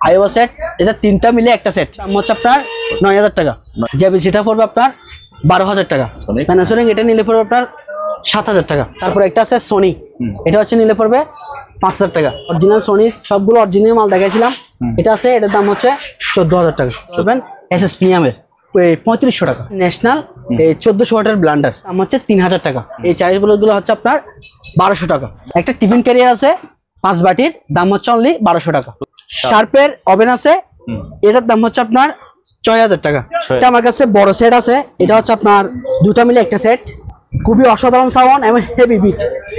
আইওয়া set, এটা তিনটা মিলে একটা সেট, দাম হচ্ছে আপনার 9000 টাকা। জেবিসিটা পড়বে আপনার 12000 টাকা। প্যানাসোনিক এটা নিলে পড়বে আপনার 7000 টাকা। তারপর একটা আছে সোনি, এটা হচ্ছে নিলে পড়বে 5000 টাকা। অরিজিনাল সোনি সবগুলো অরিজিনাল মাল দেখাইছিলাম, এটা আছে, এটার দাম হচ্ছে 14000 টাকা। চলবেন এসএস প্রিমিয়ামের 3500 টাকা। ন্যাশনাল 1400 ওয়াটের ব্লান্ডার, দাম হচ্ছে 3000 টাকা। এই চার্জ গুলো হচ্ছে আপনার 1200 টাকা। একটা টিফিন ক্যারিয়ার আছে 5 বাটির, দাম হচ্ছে অনলি 1200 টাকা। শার্পের ওভেন আছে, এটার দাম হচ্ছে আপনার 6000 টাকা। এটা আমার কাছে বড় সেট আছে, এটা হচ্ছে আপনার দুটা মিলে একটা সেট, খুবই অসাধারণ সাউন্ড এবং হেভি বিট।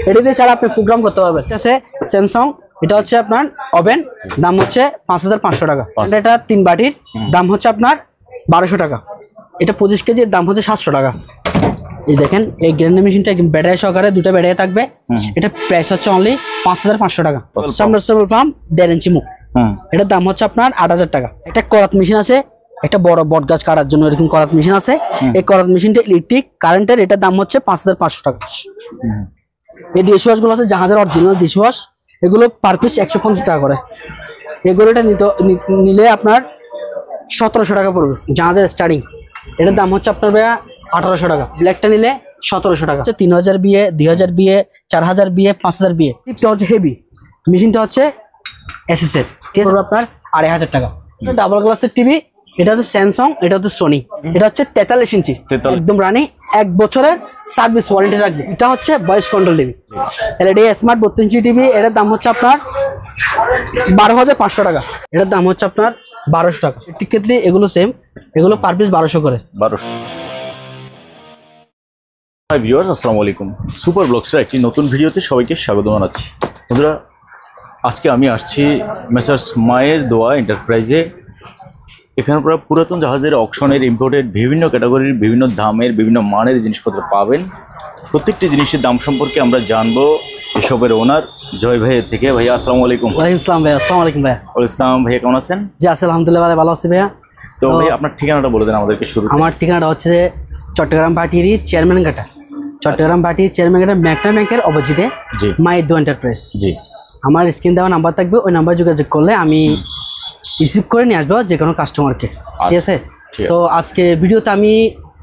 এটা দিয়ে ছাড়া আপনি প্রোগ্রাম করতে পারবেন। এটা আছে স্যামসাং, এটা হচ্ছে আপনার ওভেন, দাম হচ্ছে 5500 টাকা। এটা 3 বাটির, দাম হচ্ছে আপনার 1200 টাকা। এটা 25 কেজির, দাম হচ্ছে 700 টাকা। এই দেখেন এই গ্রাইন্ডার মেশিনটা ব্যাটারি সহকারে, দুটো ব্যাটারি থাকবে। এটা প্রাইস হচ্ছে অনলি 5500 টাকা। সাবমার্সিবল পাম্প 1.5 ইঞ্চি মুখ, এটার দাম হচ্ছে আপনার 8000 টাকা। একটা করাত মেশিন আছে, একটা বড় বট গাছ কাটার জন্য এরকম করাত মেশিন আছে। এই করাত মেশিনটা ইলেকট্রিক কারেন্টের, এটার দাম হচ্ছে 5500 টাকা। এই ডিশওয়াশ গুলো আছে জাহাজের অরিজিনাল ডিশওয়াশ, এগুলো পার পিস 150 টাকা করে। এগুলো এটা নিলে আপনার 1700 টাকা পড়বে জাহাজের স্টার্টিং। এটার দাম হচ্ছে আপনার 1800 টাকা। ব্ল্যাকটা নিলে 1700 টাকা। 3000 বিয়ে, 2000 বিয়ে, 4000 বিয়ে, 5000 বিয়ে। টিপটা হচ্ছে হেভি, মেশিনটা হচ্ছে এসএসএর, ঠিক আছে, আপনার 2500 টাকা। ডাবল গ্লাসের টিভি, এটা হচ্ছে স্যামসাং, এটা হচ্ছে সোনি, এটা হচ্ছে 43 ইঞ্চি একদম রানি, 1 বছরের সার্ভিস ওয়ারেন্টি থাকবে। এটা হচ্ছে voice control TV, LED smart 32 inch TV, এটার দাম হচ্ছে আপনার 12500 টাকা। এটার দাম হচ্ছে আপনার 1200 টাকা। টিকেটলি এগুলো সেম, এগুলো পার পিস 1200 করে। 1200। হাই ভিউয়ার্স, আসসালামু আলাইকুম। সুপার ব্লগসের একটি নতুন ভিডিওতে সবাইকে স্বাগত জানাচ্ছি। বন্ধুরা, আজকে আমি আসছি মেসার্স মায়ের দোয়া এন্টারপ্রাইজে। এখানে পুরো পুরাতন জাহাজের অকশনের ইম্পোর্টেড বিভিন্ন ক্যাটাগরির, বিভিন্ন দামের, বিভিন্ন মানের জিনিসপত্র পাবেন। প্রত্যেকটি জিনিসের দাম সম্পর্কে আমরা জানবো এসবের ওনার জয় ভাইয়ের থেকে। ভাইয়া আসসালামু আলাইকুম। ওয়ালাইকুম আসসালাম ভাইয়া। আসসালামু আলাইকুম ভাইয়া। ওয়ালাইকুম আসসালাম। ভাইয়া কেমন আছেন? জি আছি আলহামদুলিল্লাহ ভালো আছি ভাইয়া। তো ভাই আপনার ঠিকানাটা বলে দেন আমাদেরকে শুরু। আমার ঠিকানাটা হচ্ছে চট্টগ্রাম ভাটির চেয়ারম্যান ঘাটা, চট্টগ্রাম ভাটির চেয়ারম্যান ঘাটা ম্যাকনা ব্যাংকের অপোজিটে মায়ের দোয়া এন্টারপ্রাইজ। জি, আমার স্ক্রিন দেওয়া নাম্বার থাকবে, ওই নাম্বার যোগাযোগ করলে আমি রিসিভ করে নিয়ে আসবো যে কোনো কাস্টমারকে, ঠিক আছে। তো আজকে ভিডিওতে আমি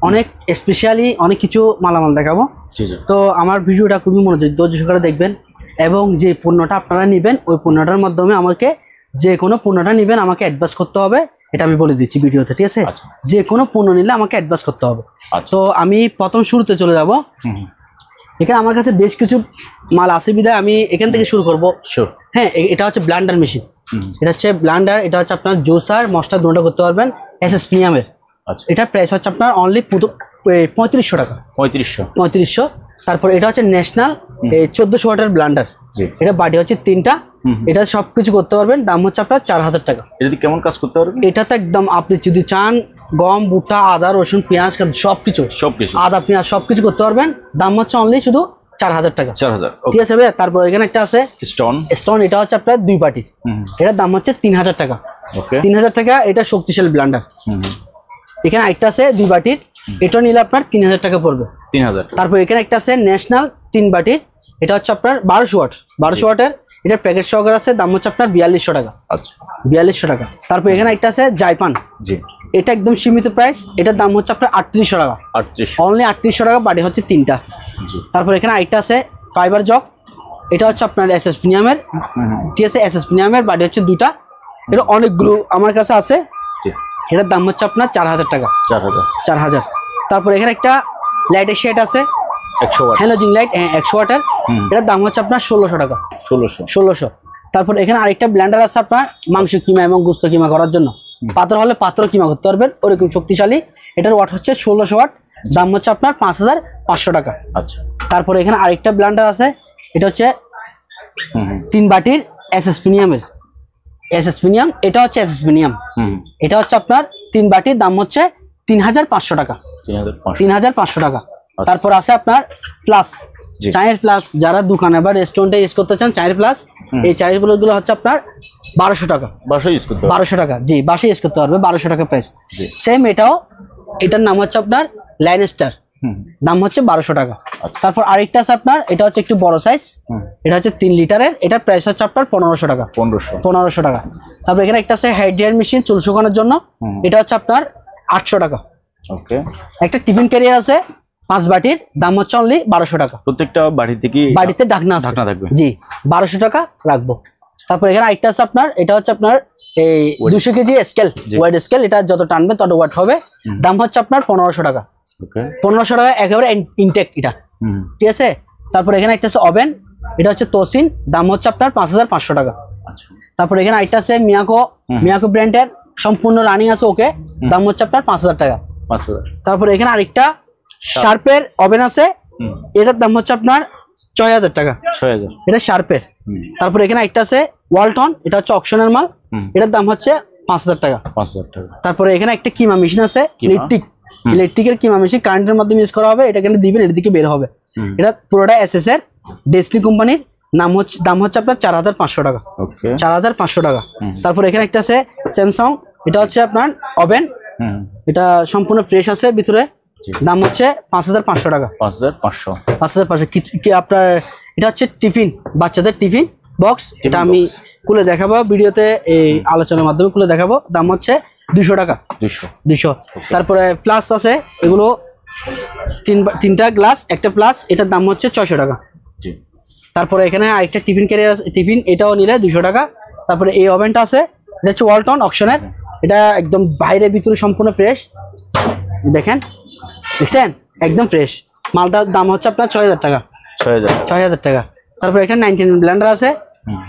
অনেক স্পেশালি অনেক কিছু মালামাল দেখাবো। তো আমার ভিডিওটা খুবই ধৈর্য সহকারে দেখবেন, এবং যে পণ্যটা আপনারা নেবেন ওই পণ্যটার মাধ্যমে আমাকে, যে কোনো পণ্যটা নেবেন আমাকে অ্যাডভান্স করতে হবে, এটা আমি বলে দিচ্ছি ভিডিওতে, ঠিক আছে। যে কোনো পণ্য নিলে আমাকে অ্যাডভান্স করতে হবে। তো আমি প্রথম শুরুতে চলে যাব। এখানে আমার কাছে বেশ কিছু মাল আছে বিধায় আমি এখান থেকে শুরু করবো। হ্যাঁ, এটা হচ্ছে ব্লান্ডার মেশিন, এটা হচ্ছে ব্লান্ডার, এটা হচ্ছে আপনার জুসার মশলা দুটো করতে পারবেন এসএস প্রিমিয়ামের। এটা প্রাইস হচ্ছে আপনার অনলি 3500 টাকা। 3500। তারপর এটা হচ্ছে ন্যাশনাল 1400 ওয়াটের ব্লান্ডার, এটা বাটি হচ্ছে 3টা, এটা সবকিছু করতে পারবেন, দাম হচ্ছে আপনার 4000 টাকা। এটা কেমন কাজ করতে পারবেন? এটা তো একদম আপনি যদি চান গম, ভুট্টা, আদা, রসুন, পেঁয়াজ সবকিছু আদা পেঁয়াজ সবকিছু করতে পারবেন, দাম হচ্ছে অনলি শুধু 4000 টাকা। 4000, ঠিক আছে ভাই। তারপর এখানে একটা আছে স্টোন, এটা হচ্ছে আপনার 2 বাটি, এটার দাম হচ্ছে 3000 টাকা। 3000 টাকা, এটা শক্তিশালী ব্লান্ডার। এখানে একটা আছে 2 বাটির, এটা নিলে আপনার 3000 টাকা পড়বে। 3000। তারপর এখানে একটা আছে ন্যাশনাল 3 বাটির, এটা হচ্ছে আপনার 1200 ওয়াটের, এটা প্যাকেট সহকারে আছে, দাম হচ্ছে আপনার 4200 টাকা। আচ্ছা, 4200 টাকা। তারপর এখানে একটা আছে জাইপান, এটা একদম সীমিত প্রাইস, এটার দাম হচ্ছে আপনার 3800 টাকা। অনলি 3800 টাকা, বাটি হচ্ছে 3টা। তারপর এখানে আরেকটা আছে ফাইবার জগ, এটা হচ্ছে আপনার এসএস প্রিমিয়ামের, ঠিক আছে, এসএস প্রিমিয়ামের, বাটি হচ্ছে 2টা। এটা অনেকগুলো আমার কাছে আছে, এটার দাম হচ্ছে আপনার 4000 টাকা। 4000। তারপর এখানে একটা লাইটের শেড আছে 100 ওয়াট, হ্যালোজিন লাইট 100 ওয়াটের, এটার দাম হচ্ছে আপনার 1600 টাকা। 1600। তারপর এখানে আরেকটা ব্লেন্ডার আছে আপনার মাংস কিমা এবং গোস্ত কিমা করার জন্য, পাত্র হলে পাত্র কিমা করতে পারবেন, ওরকম শক্তিশালী। এটার ওয়াট হচ্ছে 1600 ওয়াট, দাম হচ্ছে আপনার 5500 টাকা। আচ্ছা। তারপর এখানে আরেকটা ব্লেন্ডার আছে, এটা হচ্ছে 3 বাটির এসএস প্রিমিয়ামের, এসএস প্রিমিয়াম, এটা হচ্ছে এসএস প্রিমিয়াম, এটা হচ্ছে আপনার 3 বাটির, দাম হচ্ছে 3500 টাকা। 3500 টাকা। তারপর আছে আপনার প্লাস, চায়ের প্লাস, যারা দোকানে বা রেস্টুরেন্টে ইউজ করতে চান চায়ের প্লাস, এই চায়ের গুলো হচ্ছে আপনার 1200 টাকা। 1200 টাকা, জি, বাসে ইউজ করতে পারবে, 1200 টাকা প্রাইস। সেম এটাও, এটার নাম হচ্ছে আপনার লাইন স্টার, দাম হচ্ছে 1200 টাকা। তারপর আরেকটা আছে আপনার, এটা হচ্ছে একটু বড় সাইজ, এটা হচ্ছে 3 লিটারের, এটার প্রাইস হচ্ছে আপনার 1500 টাকা। 1500 টাকা। তারপর এখানে একটা আছে হেয়ার ড্রায়ার মেশিন চুল শুকানোর জন্য, এটা হচ্ছে আপনার 800 টাকা। ওকে। একটা টিফিন ক্যারিয়ার আছে 5 বাটির, দাম হচ্ছে অনলি 1200 টাকা। প্রত্যেকটা বাড়িতে ঢাকনা থাকবে। জি, 1200 টাকা রাখবো। তারপর এখানে আরেকটা আছে আপনার, এটা হচ্ছে আপনার এই 200 কেজি স্কেল, ওয়েট স্কেল, এটা যত টানবে তত ওয়েট হবে, দাম হচ্ছে আপনার 1500 টাকা। ওকে। 1500 টাকা একেবারে ইনটেক এটা, ঠিক আছে। তারপর এখানে একটা আছে ওভেন, এটা হচ্ছে তোসিন, দাম হচ্ছে আপনার 5500 টাকা। আচ্ছা। তারপর এখানে আরেকটা আছে মিয়াকো ব্র্যান্ডের, সম্পূর্ণ রানিং আছে, ওকে, দাম হচ্ছে আপনার 5000 টাকা। 5000। তারপর এখানে আরেকটা শার্পের ওভেন আছে, এটার দাম হচ্ছে আপনার 6000 টাকা। 6000, এটা শার্পের। তারপর এখানে একটা আছে ওয়ালটন, এটা হচ্ছে অকশনের মাল, এটার দাম হচ্ছে 5000 টাকা। 5000 টাকা। তারপরে এখানে একটা কিমা মেশিন আছে, ইলেকট্রিকের কিমা মেশিন, কারেন্টের মাধ্যমে ইউজ করা হবে, এটা এখানে দিবেন, এর দিকে বের হবে। এটা পুরোটা এসএস এর ডেসলি কোম্পানির, দাম হচ্ছে আপনার 4500 টাকা। ওকে। 4500 টাকা। তারপর এখানে একটা আছে স্যামসাং, এটা হচ্ছে আপনার ওভেন, এটা সম্পূর্ণ ফ্রেশ আছে ভিতরে, দাম হচ্ছে 5500 টাকা। 5500 কি আপনার, এটা হচ্ছে টিফিন, বাচ্চাদের টিফিন বক্স, এটা আমি খুলে দেখাবো ভিডিওতে, এই আলোচনার মাধ্যমে খুলে দেখাবো, দাম হচ্ছে 200 টাকা। 200। তারপরে ফ্লাস্ক আছে, এগুলো তিনটা গ্লাস, একটা প্লাস, এটার দাম হচ্ছে 600 টাকা। তারপরে এখানে আরেকটা টিফিন ক্যারিয়ার আছে, টিফিন, এটাও নিলে 200 টাকা। তারপরে এই ওভেনটা আছে, এটা হচ্ছে ওয়ালটন অকশনের, এটা একদম বাইরে ভিতরে সম্পূর্ণ ফ্রেশ, দেখেন, দেখছেন, একদম ফ্রেশ মালটার দাম হচ্ছে আপনার 6000 টাকা। 6000 টাকা। তারপর একটা 99 ব্লেন্ডার আছে,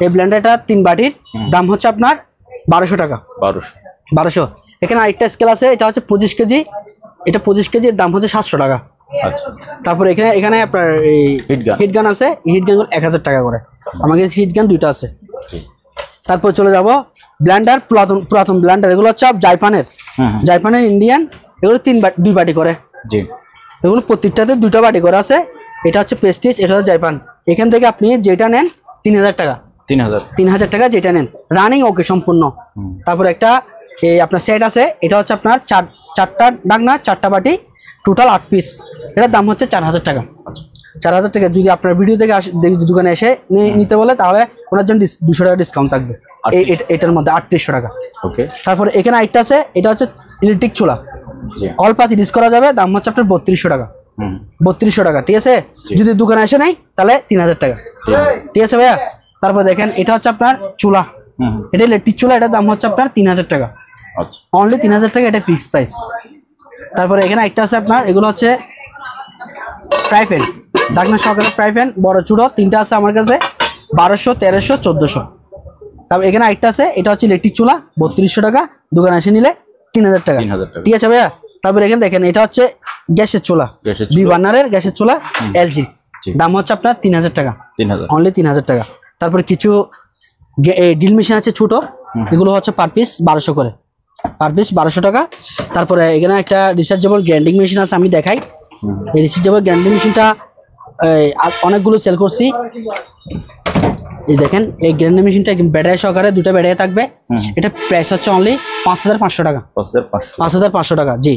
এই ব্লেন্ডারটা 3 বাটির, দাম হচ্ছে আপনার 1200 টাকা। 1200। এখানে আরেকটা স্কেল আছে, এটা হচ্ছে 25 কেজি, এটা 25 কেজির দাম হচ্ছে 700 টাকা। আচ্ছা। তারপর এখানে আপনার এই হিট গান আছে, হিট গান 1000 টাকা করে, আমার কাছে হিট গান 2টা আছে। তারপর চলে যাব ব্লেন্ডার, পুরাতন ব্লেন্ডার, এগুলো হচ্ছে জাপানের ইন্ডিয়ান, এগুলো 2 বাটি করে, এগুলো প্রত্যেকটাতে 2টা বাটি করে আছে। এটা হচ্ছে প্রেস্টিজ, এটা হচ্ছে জাপান। এখান থেকে আপনি যেটা নেন 3000 টাকা। 3000 টাকা যেটা নেন, রানিং ওকে সম্পূর্ণ। তারপর একটা এই আপনার সেট আছে, এটা হচ্ছে আপনার 4টা ডাকনা, 4টা বাটি, টোটাল 8 পিস, এটার দাম হচ্ছে 4000 টাকা। 4000 টাকা। যদি আপনার ভিডিও থেকে দোকানে এসে নিতে বলে, তাহলে ওনার জন্য 200 টাকা ডিসকাউন্ট থাকবে এটার মধ্যে, 3800 টাকা। তারপরে এখানে আরেকটা আছে, এটা হচ্ছে ইলেকট্রিক চুলা, অল্প পাতি ইউজ করা যাবে, দাম হচ্ছে আপনার 3200 টাকা। 3200 টাকা, ঠিক আছে। যদি দোকানে এসে নেই তাহলে 3000 টাকা, ঠিক আছে ভাইয়া। তারপর দেখেন, এটা হচ্ছে আপনার চুলা, এটা ইলেকট্রিক চুলা, এটার দাম হচ্ছে আপনার 3000 টাকা, অনলি 3000 টাকা, এটা ফিক্সড প্রাইস। তারপরে এখানে একটা আছে আপনার, এগুলো হচ্ছে ফ্রাই প্যান, ঢাকনা সহকারে ফ্রাই প্যান, বড় চুড়ো 3টা আছে আমার কাছে, 1200, 1300, 1400। তারপর এখানে একটা আছে, এটা হচ্ছে ইলেকট্রিক চুলা, 3200 টাকা, দোকানে এসে নিলে 3000 টাকা, ঠিক আছে ভাইয়া। তারপর এখানে দেখেন, এটা হচ্ছে গ্যাসের চুলা, 2 বার্নারের গ্যাসের চুলা, এলজি, দাম হচ্ছে আপনার 3000 টাকা, অনলি 3000 টাকা। তারপরে কিছু ড্রিল মেশিন আছে ছোট, এগুলো হচ্ছে পার পিস 1200 করে, পার পিস 1200 টাকা। তারপরে এখানে একটা রিচার্জেবল গ্রাইন্ডিং মেশিন আছে, আমি দেখাই। এই রিচার্জেবল গ্রাইন্ডিং মেশিনটা অনেকগুলো সেল করছি, এই দেখেন, এই গ্রাইন্ডিং মেশিনটা ব্যাটারি সহকারে, 2টা ব্যাটারি থাকবে, এটা প্রাইস হচ্ছে অনলি 5500 টাকা। 5500 টাকা, জি।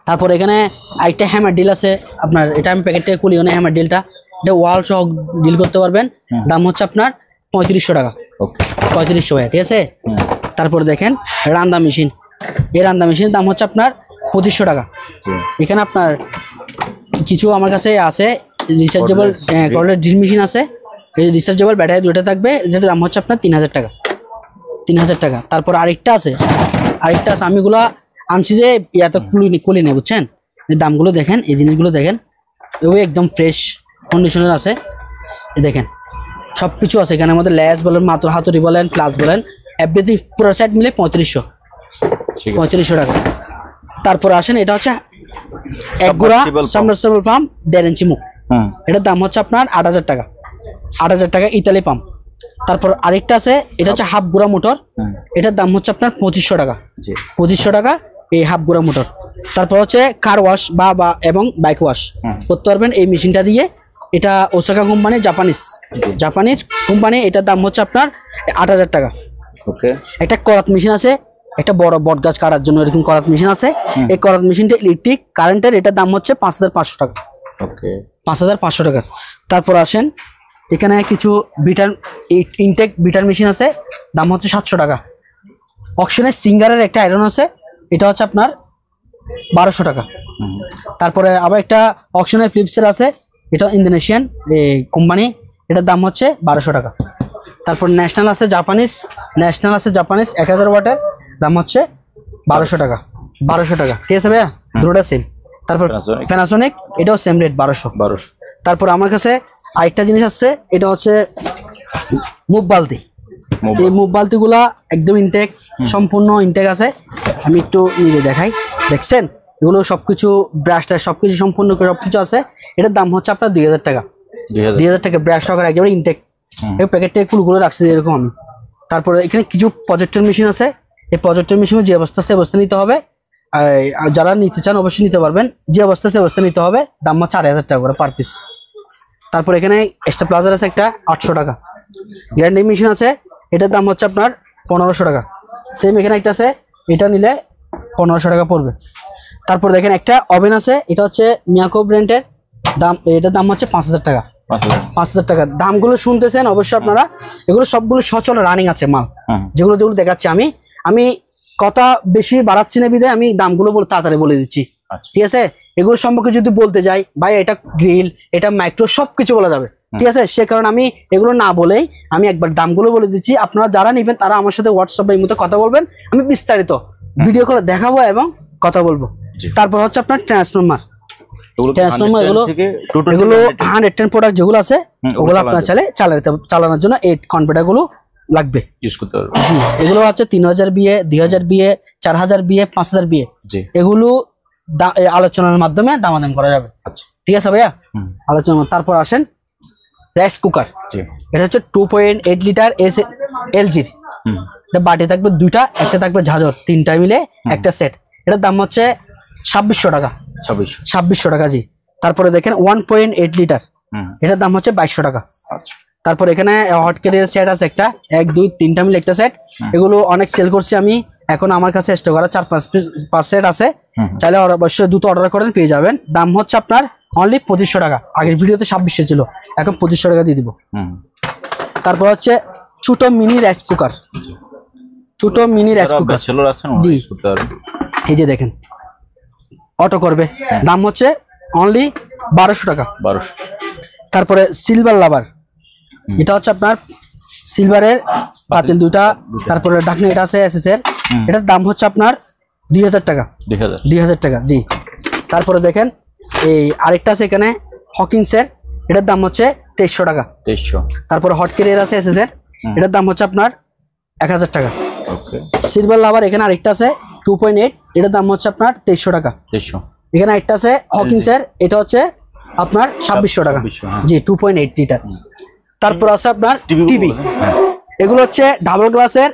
তারপর এখানে আরেকটা হ্যামার ডিল আছে আপনার, এটা আমি প্যাকেট থেকে খুলি, হ্যামার ডিলটা, এটা ওয়াল সহ ডিল করতে পারবেন, দাম হচ্ছে আপনার 3500 টাকা। 3500 ভাই, ঠিক আছে। তারপর দেখেন রান্দা মেশিন, এই রান্দা মেশিনের দাম হচ্ছে আপনার 2500 টাকা। এখানে আপনার কিছু আমার কাছে আছে রিচার্জেবল ড্রিল মেশিন আছে, এই রিচার্জেবল ব্যাটারি 2টা থাকবে, যেটার দাম হচ্ছে আপনার 3000 টাকা। 3000 টাকা। তারপর আরেকটা আছে, আমিগুলা আনছি যে এত কুলি নেই, বুঝছেন। এই দামগুলো দেখেন, এই জিনিসগুলো দেখেন, এগুলো একদম ফ্রেশ কন্ডিশনের আছে, এই দেখেন সব কিছু আছে এখানের মধ্যে, ল্যাস বলেন, মাত্র হাতুড়ি বলেন, প্লাস বলেন, এভরিথিং পুরো সেট মিলে 3500 টাকা। তারপর আসেন, এটা হচ্ছে এক গুড়া সাবমার্সিবল পাম্প 1.5 ইঞ্চি মুখ, এটার দাম হচ্ছে আপনার 8000 টাকা। 8000 টাকা ইতালি পাম্প। তারপর আরেকটা আছে, এটা হচ্ছে হাফ গুড়া মোটর, এটার দাম হচ্ছে আপনার 2500 টাকা। 2500 টাকা এই হাফ গুড়া মোটর। তারপর হচ্ছে কার ওয়াশ বা এবং বাইক ওয়াশ করতে পারবেন এই মেশিনটা দিয়ে, এটা ওসাকা কোম্পানি, জাপানিজ কোম্পানি, এটার দাম হচ্ছে আপনার 8000 টাকা। একটা করাত মেশিন আছে, একটা বড় বট গাছ কাটার জন্য এরকম করাত মেশিন আছে। এই করাত মেশিনটা ইলেকট্রিক কারেন্টের, এটার দাম হচ্ছে 5500 টাকা। ওকে, 5500 টাকা। তারপর আসেন এখানে কিছু বিটার ইনটেক বিটার মেশিন আছে, দাম হচ্ছে 700 টাকা। অকশনের সিঙ্গারের একটা আয়রন আছে, এটা হচ্ছে আপনার 1200 টাকা। তারপরে আবার একটা অকশনের ফিলিপসের আছে, এটা ইন্দোনেশিয়ান কোম্পানি, এটার দাম হচ্ছে 1200 টাকা। তারপর ন্যাশনাল আছে জাপানিজ 1000 ওয়াটের, দাম হচ্ছে 1200 টাকা। 1200 টাকা, ঠিক আছে ভাইয়া, দুটোটা সেম। তারপর প্যানাসোনিক, এটাও সেম রেট 1200। তারপর আমার কাছে আরেকটা জিনিস আছে, এটা হচ্ছে মুভ বালতি। এই মুভ বালতিগুলা একদম ইনটেক, সম্পূর্ণ ইনটেক আছে। আমি একটু নিয়ে দেখাই, দেখছেন এগুলো সবকিছু ব্রাশটা সবকিছু সম্পূর্ণ সবকিছু আছে। এটার দাম হচ্ছে আপনার 2000 টাকা। 2000 টাকা ব্রাশ সহকারে একেবারে ইনটেক। এই প্যাকেটটা কুলগুলো রাখছি এরকম আমি। তারপরে এখানে কিছু প্রজেক্টর মেশিন আছে, এই প্রজেক্টর মেশিন যে অবস্থা সে অবস্থা নিতে হবে। আর যারা নিতে চান অবশ্যই নিতে পারবেন, যে অবস্থা সে অবস্থা নিতে হবে। দাম হচ্ছে 4000 টাকা করে পার পিস। তারপর এখানে এক্সট্রা প্লাজার আছে একটা 800 টাকা। গ্রাইন্ডিং মেশিন আছে, এটার দাম হচ্ছে আপনার 1500 টাকা। সেম এখানে একটা আছে, এটা নিলে 1500 টাকা পড়বে। তারপর দেখেন একটা ওভেন আছে, এটা হচ্ছে মিয়াকো ব্র্যান্ডের, দাম এটার দাম হচ্ছে 5000 টাকা। 5000 টাকা। দামগুলো শুনতেছেন অবশ্যই আপনারা, এগুলো সবগুলো সচল রানিং আছে মাল, যেগুলো দেখাচ্ছি আমি কথা বেশি বাড়াচ্ছি না বিধায় আমি দামগুলো তাড়াতাড়ি বলে দিচ্ছি, ঠিক আছে। এগুলো সম্পর্কে যদি বলতে যাই ভাই, এটা গ্রিল, এটা মাইক্রো, সবকিছু বলা যাবে, ঠিক আছে। সে কারণে আমি এগুলো না বলেই আমি একবার দামগুলো বলে দিচ্ছি। আপনারা যারা নেবেন তারা আমার সাথে হোয়াটসঅ্যাপে এই মতো কথা বলবেন, আমি বিস্তারিত ভিডিও করে দেখাবো এবং কথা বলবো। তারপর হচ্ছে আপনার ট্রান্সফরমার, এগুলো 110 প্রোডাক্ট যেগুলো আছে ওগুলো আপনার চালানোর জন্য এই কনভার্টার গুলো লাগবে, ইউজ করতে পারবেন। জি, এগুলো হচ্ছে 3000 বিএ, 2000 বিএ, 4000 বিএ, 5000 বিএ, এগুলো আলোচনার মাধ্যমে দামাদাম করা যাবে। আচ্ছা, ঠিক আছে ভাইয়া, আলোচনা। তারপর আসেন রাইস কুকার, এটা হচ্ছে 2.8 লিটার এলজির। এটা বাটি থাকবে দুইটা, একটা থাকবে ঝাঁঝর, তিনটা মিলে একটা সেট। এটার দাম হচ্ছে 2600 টাকা। 2600 টাকা, জি। তারপরে দেখেন 1.8 লিটার, এটার দাম হচ্ছে 2200 টাকা। তারপর এখানে হট কেরিয়ার সেট আছে একটা, 1 2 3টা মিলে একটা সেট। এগুলো অনেক সেল করছি আমি, এখন আমার কাছে স্টক করা 4-5 সেট আছে। চাইলে অবশ্যই দ্রুত অর্ডার করেন, পেয়ে যাবেন। দাম হচ্ছে আপনার অনলি 2500 টাকা। আগের ভিডিওতে 2600 ছিল, এখন 2500 টাকা দিয়ে দিব। তারপর হচ্ছে ছোট মিনি রাইস কুকার, জি, এই যে দেখেন অটো করবে, দাম হচ্ছে অনলি 1200 টাকা। তারপরে সিলভার লাভার, এটা হচ্ছে আপনার সিলভারের পাতিল দুইটা, তারপরে ঢাকনা এটা আছে এসএস এর, এটার দাম হচ্ছে আপনার 2000 টাকা। 2000 টাকা, জি। তারপরে দেখেন এই আরেকটা আছে এখানে হকিংসের, এটার দাম হচ্ছে 2300 টাকা। তারপরে হট কেরিয়ার আছে এসএস এর, এটার দাম হচ্ছে আপনার 1000 টাকা। সিলভার লাভার এখানে আরেকটা আছে 2.8, এটার দাম হচ্ছে আপনার 2300 টাকা। এখানে একটা আছে হকিংসের, এটা হচ্ছে আপনার 2600 টাকা, জি, 2.8 লিটার। তারপর আছে আপনার টিভি, এগুলো হচ্ছে ডাবল গ্লাসের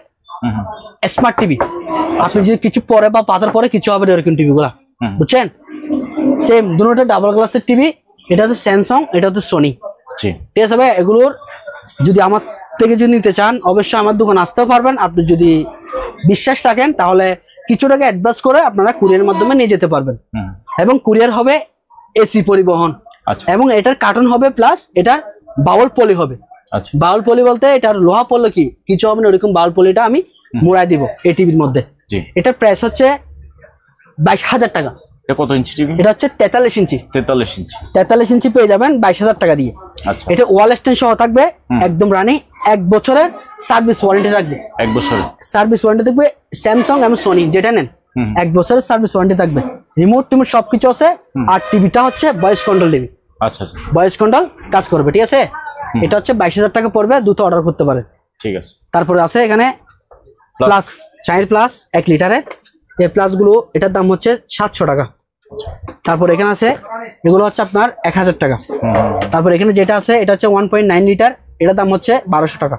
স্মার্ট টিভি। আপনি যদি কিছু পরে বা পাতার পরে কিছু হবে এরকম টিভি গুলা, বুঝছেন। সেম দুটোটা ডাবল গ্লাসের টিভি, এটা হচ্ছে স্যামসাং, এটা হচ্ছে সোনি, ঠিক আছে ভাই। এগুলোর যদি আমার থেকে যদি নিতে চান অবশ্যই আমার দোকান আসতেও পারবেন। আপনি যদি বিশ্বাস রাখেন তাহলে কিছু টাকা অ্যাডভান্স করে আপনারা কুরিয়ারের মাধ্যমে নিয়ে যেতে পারবেন, এবং কুরিয়ার হবে এসি পরিবহন, এবং এটার কার্টন হবে প্লাস এটার বাউল পলি হবে। বাউল পলি বলতে এটার লোহা পড়লো কি কিছু হবে না, ওরকম বাউল পলিটা আমি মোড়াই দিব এই টিভির মধ্যে। এটার প্রাইস হচ্ছে 22000 টাকা। কত ইঞ্চি টিভি? এটা হচ্ছে 43 ইঞ্চি। 43 ইঞ্চি পেয়ে যাবেন 22000 টাকা দিয়ে। এটা ওয়াল স্ট্যান্ড সহ থাকবে, একদম রানিং, 1 বছরের সার্ভিস ওয়ারেন্টি থাকবে। 1 বছরের সার্ভিস ওয়ারেন্টি থাকবে। স্যামসাং এবং সোনি যেটা নেন 1 বছরের সার্ভিস ওয়ারেন্টি থাকবে। রিমোট টিমোট সবকিছু আছে। আর টিভিটা হচ্ছে ভয়েস কন্ট্রোল টিভি। আচ্ছা, ভয়েস কন্ট্রোল কাজ করবে, ঠিক আছে। এটা হচ্ছে 22000 টাকা পড়বে, দ্রুত অর্ডার করতে পারে, ঠিক আছে। তারপরে আছে এখানে প্লাস, চাইল্ড প্লাস 1 লিটারের, এই প্লাস গুলো এটার দাম হচ্ছে 700 টাকা। তারপর এখানে আছে এগুলো হচ্ছে আপনার 1000 টাকা। তারপর এখানে যেটা আছে এটা হচ্ছে 1.9 লিটার, এটার দাম হচ্ছে 1200 টাকা।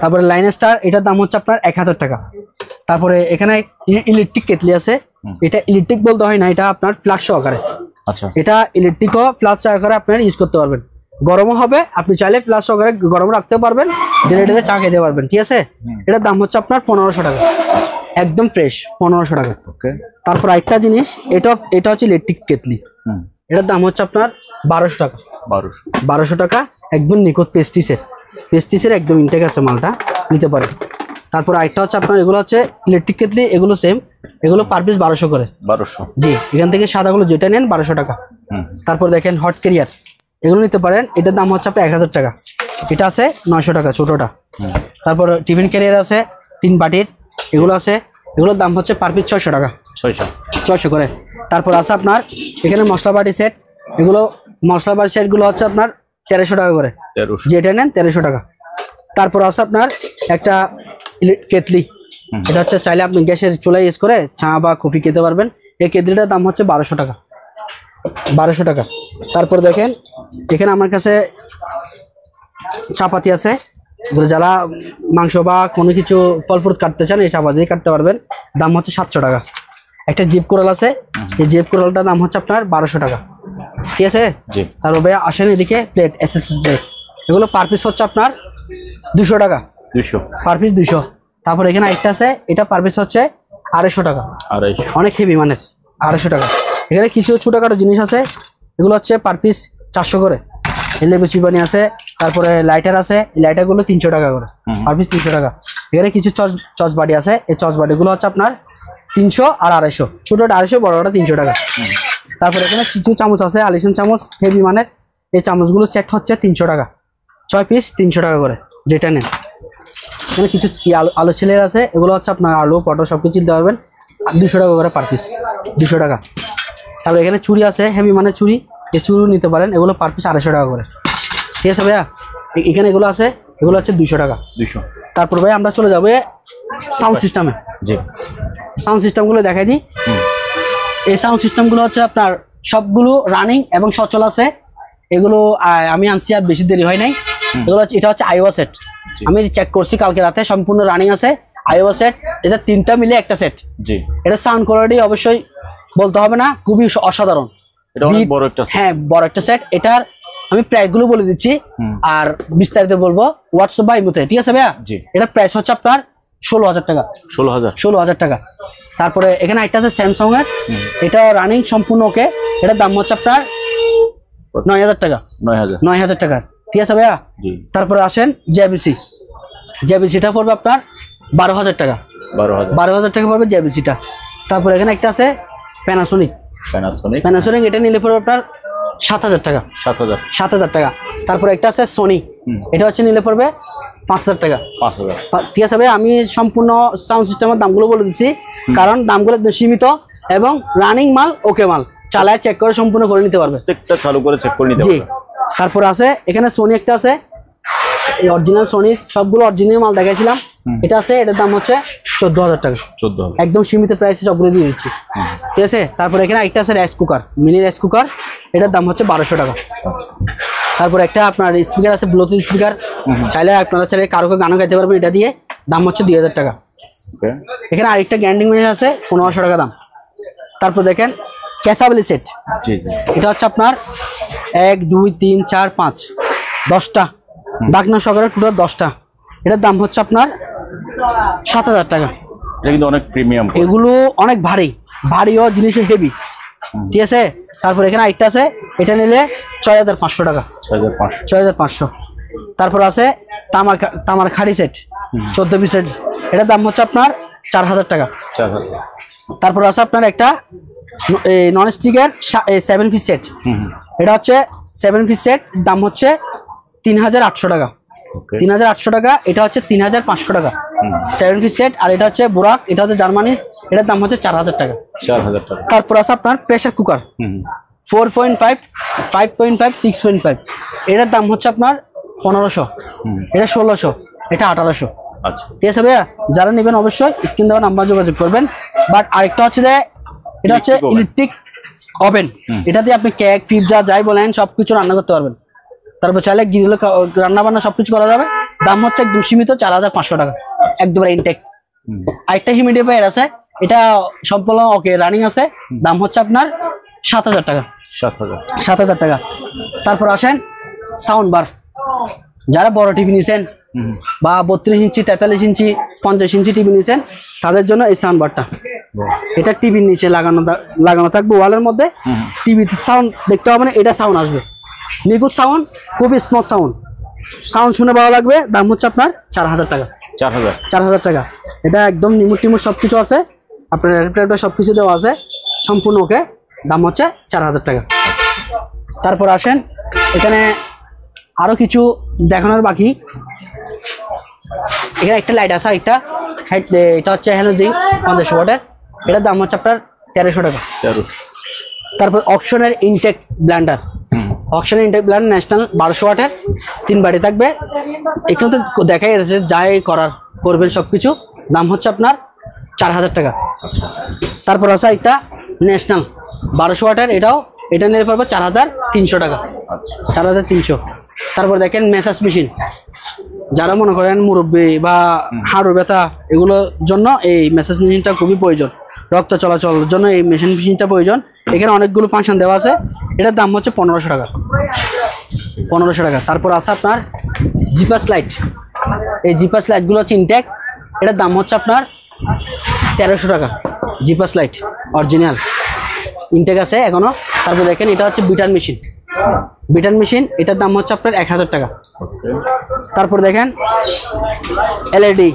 তারপরে লাইন স্টার, এটার দাম হচ্ছে আপনার 1000 টাকা। তারপরে এখানে ইলেকট্রিক কেটলি আছে, এটা ইলেকট্রিক বলতে হয় না, এটা আপনার ফ্ল্যাশ সহকারে। আচ্ছা, এটা ইলেকট্রিকও ফ্ল্যাশ সহকারে আপনার ইউজ করতে পারবেন, গরমও হবে, আপনি চাইলে ফ্ল্যাশ সহকারে গরম রাখতে পারবেন, ডেলে ডেলে চা খেতে পারবেন, ঠিক আছে। এটার দাম হচ্ছে আপনার 1500 টাকা। একদম ফ্রেশ 1500 টাকা। ওকে। তারপর আরেকটা জিনিস, এটা হচ্ছে ইলেকট্রিক কেতলি। এটার দাম হচ্ছে আপনার 1200 টাকা। 1200 টাকা, একদম নিখুঁত পেস্টিসের একদম ইনটেক আছে, মালটা নিতে পারে। তারপর আরেকটা হচ্ছে আপনার, এগুলো হচ্ছে ইলেকট্রিক কেতলি, এগুলো সেম, এগুলো পার পিস 1200 করে। 1200 জি, এখান থেকে সাদাগুলো যেটা নেন 1200 টাকা। তারপর দেখেন হট ক্যারিয়ার, এগুলো নিতে পারেন, এটার দাম হচ্ছে আপনার 1000 টাকা। এটা আছে 900 টাকা ছোটটা। তারপর টিফিন ক্যারিয়ার আছে 3 বাটির, এগুলো আছে, এগুলোর দাম হচ্ছে পার পিস 600 টাকা। 600 করে। তারপর আছে আপনার এখানে মশলা বাটি সেট, এগুলো মশলা বাটি সেটগুলো হচ্ছে আপনার 1300 টাকা করে, যেটা নেন 1300 টাকা। তারপর আছে আপনার একটা কেতলি, এটা হচ্ছে চাইলে আপনি গ্যাসের চুলায় ইউজ করে চা বা কফি খেতে পারবেন। এই কেতলিটার দাম হচ্ছে 1200 টাকা। 1200 টাকা। তারপর দেখেন এখানে আমার কাছে চাপাতি আছে, যারা মাংস বা কোনো কিছু ফল ফ্রুট কাটতে চান এই চাপাতি দিয়ে কাটতে পারবেন, দাম হচ্ছে 700 টাকা। একটা জিপ কোরাল আছে, এই জিপ কোরালটার দাম হচ্ছে আপনার 1200 টাকা। ঠিক আছে। তারপর ভাইয়া আসেন এদিকে, প্লেট এসএস প্লেট, এগুলো পার পিস হচ্ছে আপনার 200 টাকা। 200 পার পিস 200। তারপর এখানে একটা আছে, এটা পার পিস হচ্ছে 250 টাকা। 250, অনেক হেভি মানের, 250 টাকা। এখানে কিছু ছোটখাটো জিনিস আছে, এগুলো হচ্ছে পার পিস 400 করে। লেবু চিপানি আছে, তারপরে লাইটার আছে, লাইটারগুলো 300 টাকা করে, পার পিস 300 টাকা। এখানে কিছু চচ বাটি আছে, এই চচ বাটিগুলো হচ্ছে আপনার 300 আর 250, ছোটটা 250, বড়টা 300 টাকা। তারপরে এখানে কিছু চামচ আছে, আলিশান চামচ হেভি মানের, এই চামচগুলো সেট হচ্ছে 300 টাকা, 6 পিস 300 টাকা করে, যেটা নেন। এখানে কিছু আলু ছেলের আছে, এগুলো হচ্ছে আপনার আলু পটল সব কিছু দিতে পারবেন, 200 টাকা করে পার পিস, 200 টাকা। তারপরে এখানে চুড়ি আছে, হেভি মানের চুড়ি, এই চুড়ি নিতে পারেন, এগুলো পার পিস 250 টাকা করে। ঠিক আছে ভাইয়া, এখানে এগুলো আছে, এগুলো হচ্ছে 200 টাকা। 200। তারপর ভাই আমরা চলে যাবো সাউন্ড সিস্টেমে। জি, সাউন্ড সিস্টেমগুলো দেখাই দিই। এই সাউন্ড সিস্টেমগুলো হচ্ছে আপনার সবগুলো রানিং এবং সচল আছে, এগুলো আমি আনছি আর বেশি দেরি হয় নাই। এগুলো হচ্ছে, এটা হচ্ছে আইওয়া সেট, আমি চেক করছি কালকে রাতে, সম্পূর্ণ রানিং আছে আইওয়া সেট। এটা 3টা মিলে একটা সেট। জি, এটা সাউন্ড কোয়ালিটি অবশ্যই বলতে হবে না, খুবই অসাধারণ। এটা অনেক বড় একটা সেট। হ্যাঁ, বড় একটা সেট। এটার আমি প্রাইসগুলো বলে দিচ্ছি আর বিস্তারিত বলবো হোয়াটসঅ্যাপ বা ইমোতে। ঠিক আছে ভাইয়া। এটা প্রাইস হচ্ছে আপনার 16,000 টাকা। 16,000 টাকা। তারপরে এখানে একটা আছে স্যামসাং এর, এটা রানিং সম্পূর্ণ ওকে, এটার দাম হচ্ছে আপনার 9,000 টাকা। 9,000 টাকা। ঠিক আছে ভাইয়া। তারপরে আসেন জেবিসিটা পড়বে আপনার 12,000 টাকা। 12,000 টাকা পড়বে জেবিসিটা। তারপরে এখানে একটা আছে প্যানাসোনিক, এটা নিলে পড়বে আপনার 7,000 টাকা। 7,000 টাকা। তারপরে একটা আছে সোনি, এটা হচ্ছে নিলে পড়বে 5,000 টাকা। 5,000। ঠিক আছে ভাই, আমি সম্পূর্ণ সাউন্ড সিস্টেমের দামগুলো বলে দিচ্ছি, কারণ দামগুলো সীমিত এবং রানিং মাল, ওকে মাল, চালায় চেক করে সম্পূর্ণ করে নিতে পারবে, চালু করে চেক করে নিতে পারবে। তারপর আছে এখানে সোনি একটা আছে, এই অরিজিনাল সোনি, সবগুলো অরিজিনাল মাল দেখাইছিলাম। এটা আছে, এটার দাম হচ্ছে 14,000 টাকা। 14,000, একদম সীমিত প্রাইসে সবগুলো দিয়ে দিচ্ছি। ঠিক আছে। তারপর এখানে একটা আছে rice cooker, mini rice cooker, এটার দাম হচ্ছে 1200 টাকা। তারপর একটা আপনার স্পিকার আছে, ব্লুটুথ স্পিকার, চাইলে আপনারা চাইলে কারো গানও গাইতে পারবেন, এটা দিয়ে দাম হচ্ছে 2,000 টাকা। এখানে আরেকটা গ্যান্ডিং মেশিন আছে, 1500 টাকা দাম। তারপর দেখেন ক্যাসাবলি সেট, এটা হচ্ছে আপনার 1 2 3 4 5 10টা ডাকনা সহকারে টোটাল 10টা, এটার দাম হচ্ছে আপনার 7,000 টাকা। এটা কিন্তু অনেক প্রিমিয়াম, এগুলো অনেক ভারীও জিনিস, হেভি। ঠিক আছে। তারপর এখানে আরেকটা আছে, এটা নিলে 6,500 টাকা। 6,500। তারপর আছে তামার খাড়ি সেট, 14 পিসের, এটার দাম হচ্ছে আপনার 4,000 টাকা। তারপর আছে আপনার একটা নন স্টিকের 7 পিস সেট, এটা হচ্ছে 7 পিস সেট, দাম হচ্ছে 3,800 টাকা। 3,800 টাকা। এটা হচ্ছে 3,500 টাকা 7 পিস সেট। আর এটা হচ্ছে বোরাক, এটা হচ্ছে জার্মানি, এটার দাম হচ্ছে 4,000 টাকা। 4,000 টাকা। তারপর আছে আপনার প্রেসার কুকার 4.5, 5.5, 6.5, এটার দাম হচ্ছে আপনার 1,500, এটা 1,600, এটা 1,800। আচ্ছা, ঠিক আছে ভাইয়া, যারা নেবেন অবশ্যই স্ক্রিন দেওয়া নাম্বার যোগাযোগ করবেন। বাট আরেকটা হচ্ছে যে এটা হচ্ছে ইলেকট্রিক ওভেন, এটা দিয়ে আপনি কেক, পিৎজা যাই বলেন সবকিছু রান্না করতে পারবেন। তারপর চাইলে গ্রিলে রান্না বান্না সবকিছু করা যাবে। দাম হচ্ছে একদম সীমিত 4,500 টাকা, একদম ইনটেক। আরেকটা হিউমিডিফায়ার আছে, এটা সম্পূর্ণ ওকে রানিং আছে, দাম হচ্ছে আপনার 7,000 টাকা। 7,000 টাকা। তারপর আসেন সাউন্ড বার, যারা বড় টিভি নিছেন বা 32 ইঞ্চি, 43 ইঞ্চি, 50 ইঞ্চি টিভি নিছেন, তাদের জন্য এই সাউন্ড বারটা। এটা টিভির নিচে লাগানো থাকবে ওয়ালের মধ্যে। টিভিতে সাউন্ড দেখতে হবে না, এটা সাউন্ড আসবে নিখুঁত সাউন্ড, খুবই স্মুথ সাউন্ড শুনে ভালো লাগবে। দাম হচ্ছে আপনার 4000 টাকা। 4000 টাকা। এটা একদম রিমোট টিমোট সবকিছু আছে, আপনার অ্যাডাপ্টার সবকিছু দেওয়া আছে সম্পূর্ণ ওকে। দাম হচ্ছে 4000 টাকা। তারপর আসেন এখানে আরো কিছু দেখানোর বাকি। এখানে একটা লাইট আছে, এটা হচ্ছে হ্যালোজিং 50 ওয়াটের। এটার দাম হচ্ছে আপনার 1300 টাকা। তারপর অকশনের ইনটেক ব্লেন্ডার, ন্যাশনাল 1200 ওয়াটের 3 বাড়ি থাকবে। এখানে তো দেখা যাচ্ছে যাই করবেন সবকিছু। দাম হচ্ছে আপনার 4000 টাকা। তারপর আছে একটা ন্যাশনাল 1200 ওয়াটের, এটা নিয়ে পড়বে 4300 টাকা। 4300। তারপর দেখেন ম্যাসাজ মেশিন, যারা মনে করেন মুরব্বী বা হাড়ুর ব্যথা এগুলোর জন্য এই ম্যাসাজ মেশিনটা খুবই প্রয়োজন, রক্ত চলাচলের জন্য এই মেশিনটা প্রয়োজন। এখানে অনেকগুলো ফাংশন দেওয়া আছে। এটার দাম হচ্ছে 1500 টাকা। 1500 টাকা। তারপর আছে আপনার জিপাস লাইট, এই জিপাস লাইটগুলো হচ্ছে ইনটেক, এটার দাম হচ্ছে আপনার 1300 টাকা। জিপাস লাইট অরিজিনাল ইনটেক আছে এখনো। তারপর দেখেন এটা হচ্ছে বিটার মেশিন, এটার দাম হচ্ছে আপনার 1000 টাকা। তারপর দেখেন এলইডি,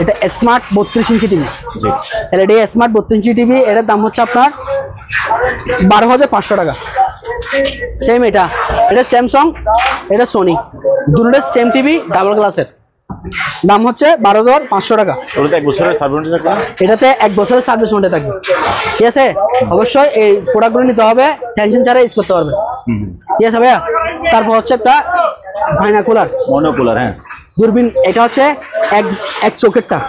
এটা smart 32 inch TV, LED smart 32 inch TV, এটার দাম হচ্ছে আপনার 12500 টাকা। সেম এটা স্যামসাং, এটা সোনি, দুটোটা সেম টিভি, ডাবল গ্লাসের। দাম হচ্ছে 12500 টাকা। এটাতে 1 বছরের সার্ভিস ওয়ারেন্টি থাকবে। ঠিক আছে, অবশ্যই এই প্রোডাক্টগুলো নিতে হবে, টেনশন ছাড়া ইউজ করতে পারবে। ঠিক আছে ভাইয়া। তারপর হচ্ছে একটা বাইনোকুলার, হ্যাঁ, দূরবীন। এটা হচ্ছে এক চোখেরটা,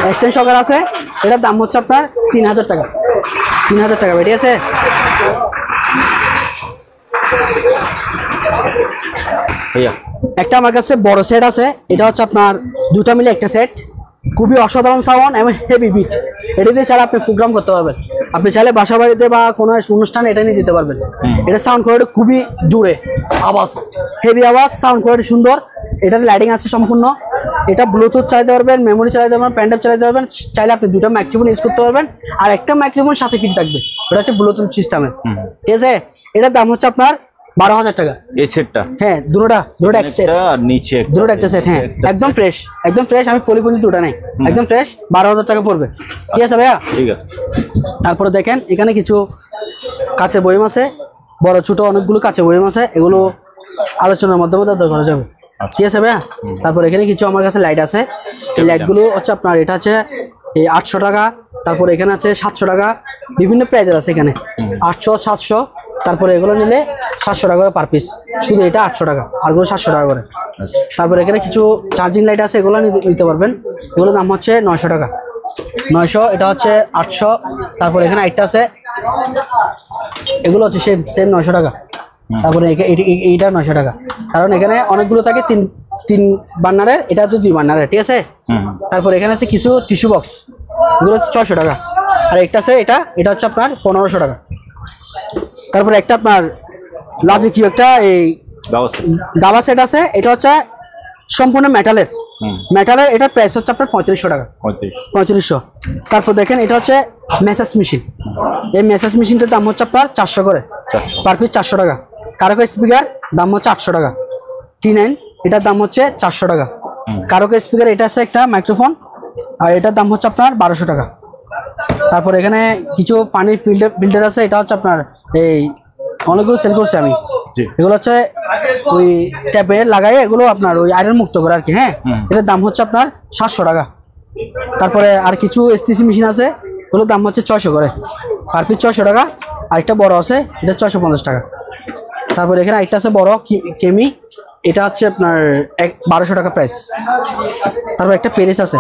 এক্সটেন্স সহকার আছে। এটার দাম হচ্ছে আপনার 3000 টাকা। 3000 টাকা। ঠিক আছে। একটা আমার কাছে বড় সেট আছে, এটা হচ্ছে আপনার দুটা মিলে একটা সেট, খুবই অসাধারণ সাউন্ড এবং হেভি বিট। এটা দিয়ে চাইলে আপনি প্রোগ্রাম করতে পারবেন, আপনি চাইলে বাসা বাড়িতে বা কোনো অনুষ্ঠানে এটা নিয়ে দিতে পারবেন। এটা সাউন্ড কোয়ালিটি খুবই জোরে, আওয়াজ হেভি আওয়াজ, সাউন্ড কোয়ালিটি সুন্দর। এটার লাইটিং আছে সম্পূর্ণ। এটা ব্লুটুথ চালাতে পারবেন, মেমোরি চালাতে পারবেন, প্যান্ডাপ চালাতে পারবেন। চাইলে আপনি দুটো মাইক্রোফোন ইউজ করতে পারবেন, আর একটা মাইক্রোফোন সাথে ফিট থাকবে, এটা হচ্ছে ব্লুটুথ সিস্টেমের। ঠিক আছে। এটার দাম হচ্ছে আপনার 12000 টাকা। এই সেটটা, হ্যাঁ, দুটোটা এক সেট, আর নিচে দুটোটা একটা সেট। হ্যাঁ, একদম ফ্রেশ, আমি পলিপলি দুটো নাই, একদম ফ্রেশ। 12000 টাকা পড়বে। ঠিক আছে ভাইয়া। ঠিক আছে। তারপরে দেখেন এখানে কিছু কাঁচের বয়ম আছে, বড় ছোট অনেকগুলো কাঁচের বয়ম আছে, এগুলো আলোচনার মাধ্যমে দাদা করা যাবে। ঠিক আছে ভাইয়া। তারপর এখানে কিছু আমার কাছে লাইট আছে, এই লাইটগুলো হচ্ছে আপনার, এটা হচ্ছে এই 800 টাকা। তারপর এখানে আছে 700 টাকা, বিভিন্ন প্রাইজের আছে এখানে, 800, 700। তারপরে এগুলো নিলে 700 টাকা করে পার পিস, শুধু এটা 800 টাকা, আরগুলো 700 টাকা করে। তারপরে এখানে কিছু চার্জিং লাইট আছে, এগুলো নিতে পারবেন। এগুলোর দাম হচ্ছে 900 টাকা। 900, এটা হচ্ছে 800। তারপরে এখানে আইটটা আছে, এগুলো হচ্ছে সেম 900 টাকা। তারপরে এইটা 900 টাকা, কারণ এখানে অনেকগুলো থাকে, তিন বার্নারের, এটা হচ্ছে 2 বার্নারের। ঠিক আছে। তারপর এখানে আছে কিছু টিস্যু বক্স, এগুলো হচ্ছে 600 টাকা। আর একটা আছে এটা হচ্ছে আপনার 1500 টাকা। তারপরে একটা আপনার লাজে কি একটা এই গাবা সেট আছে, এটা হচ্ছে সম্পূর্ণ মেটালের, এটার প্রাইস হচ্ছে আপনার 3500 টাকা। 3500। তারপর দেখেন এটা হচ্ছে ম্যাসাজ মেশিন, এই ম্যাসাজ মেশিনটার দাম হচ্ছে আপনার 400 করে, পার পিস 400 টাকা। কারোকে স্পিকার দাম হচ্ছে 800 টাকা। T9, এটার দাম হচ্ছে 400 টাকা। কারোকে স্পিকার, এটা আছে একটা মাইক্রোফোন, আর এটার দাম হচ্ছে আপনার 1200 টাকা। তারপর এখানে কিছু পানির ফিল্টার আছে, এটা হচ্ছে আপনার এই অনেকগুলো সেল করছি আমি, এগুলো হচ্ছে ওই ট্যাপে লাগাই, এগুলো আপনার ওই আয়রন মুক্ত করে আর কি। হ্যাঁ, এটার দাম হচ্ছে আপনার 700 টাকা। তারপরে আর কিছু STC মেশিন আছে, এগুলোর দাম হচ্ছে 600 করে, পার পিস 600 টাকা। আর একটা বড় আছে, এটা 650 টাকা। তারপরে এখানে একটা আছে বড় কেমি, এটা হচ্ছে আপনার 1200 টাকা প্রাইস। তারপর একটা পেরেস আছে,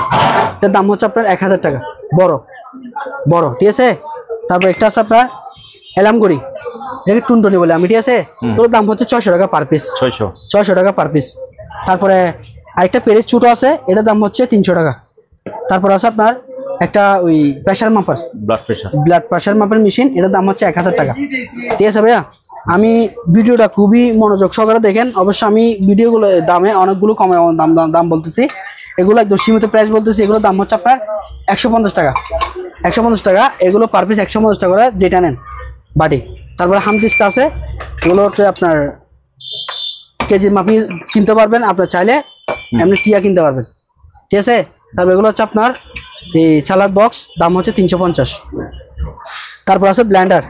এটার দাম হচ্ছে আপনার 1000 টাকা, বড়। ঠিক আছে। তারপর একটা আছে আপনার এলামগড়ি, এটাকে টুনটুনি বলে আমি। ঠিক আছে। ওর দাম হচ্ছে 600 টাকা পার পিস, 600 টাকা পার পিস। তারপরে আরেকটা পেরেস ছোট আছে, এটার দাম হচ্ছে 300 টাকা। তারপর আছে আপনার একটা ওই প্রেশার মাপার, ব্লাড প্রেশার মাপার মেশিন, এটার দাম হচ্ছে 1000 টাকা। ঠিক আছে ভাইয়া। আমি ভিডিওটা খুবই মনোযোগ সহকারে দেখেন, অবশ্য আমি ভিডিওগুলো দামে অনেকগুলো কমে দাম বলতেছি, এগুলো একদম সীমিত প্রাইস বলতেছি, এগুলোর দাম হচ্ছে আপনার 150 টাকা। 150 টাকা, এগুলো পার পিস 150 টাকা করে যেটা নেন বাটি। তারপরে হামকিস্তা আছে, এগুলো হচ্ছে আপনার কেজির মাপি কিনতে পারবেন, আপনার চাইলে এমনি টিয়া কিনতে পারবেন, ঠিক আছে। তারপর এগুলো হচ্ছে আপনার এই সালাদ বক্স, দাম হচ্ছে 350। তারপর আছে ব্লেন্ডার,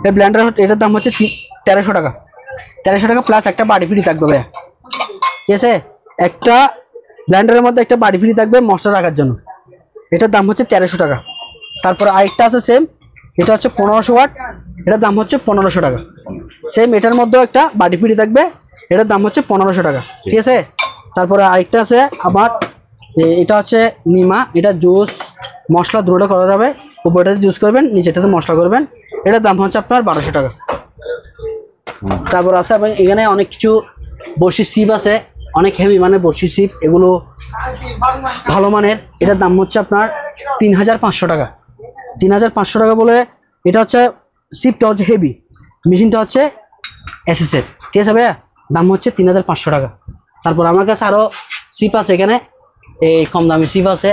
এই ব্লেন্ডার এটার দাম হচ্ছে 1300 টাকা। 1300 টাকা প্লাস একটা বাড়ি ফ্রি থাকবে ভাইয়া, ঠিক আছে। একটা ব্লেন্ডারের মধ্যে একটা বাড়ি ফ্রি থাকবে মশলা রাখার জন্য, এটার দাম হচ্ছে 1300 টাকা। তারপর আরেকটা আছে সেম, এটা হচ্ছে 1500 ওয়াট, এটার দাম হচ্ছে 1500 টাকা। সেম এটার মধ্যেও একটা বাড়ি ফ্রি থাকবে, এটার দাম হচ্ছে 1500 টাকা, ঠিক আছে। তারপরে আরেকটা আছে আমার, এটা হচ্ছে নিমা, এটা জুস মশলা দুটোটা করা যাবে, উপরটাতে জুস করবেন, নিচেটাতে মশলা করবেন, এটার দাম হচ্ছে আপনার 1200 টাকা। তারপর আছে এখানে অনেক কিছু বড়শি সিপ আছে, অনেক হেভি মানে বড়শি সিপ, এগুলো ভালো মানের, এটার দাম হচ্ছে আপনার 3500 টাকা। 3500 টাকা বলে, এটা হচ্ছে সিপটা হচ্ছে হেভি, মেশিনটা হচ্ছে এসএসের, ঠিক আছে ভাইয়া, দাম হচ্ছে 3500 টাকা। তারপর আমার কাছে আরও সিপ আছে এখানে, এই কম দামি সিপ আছে,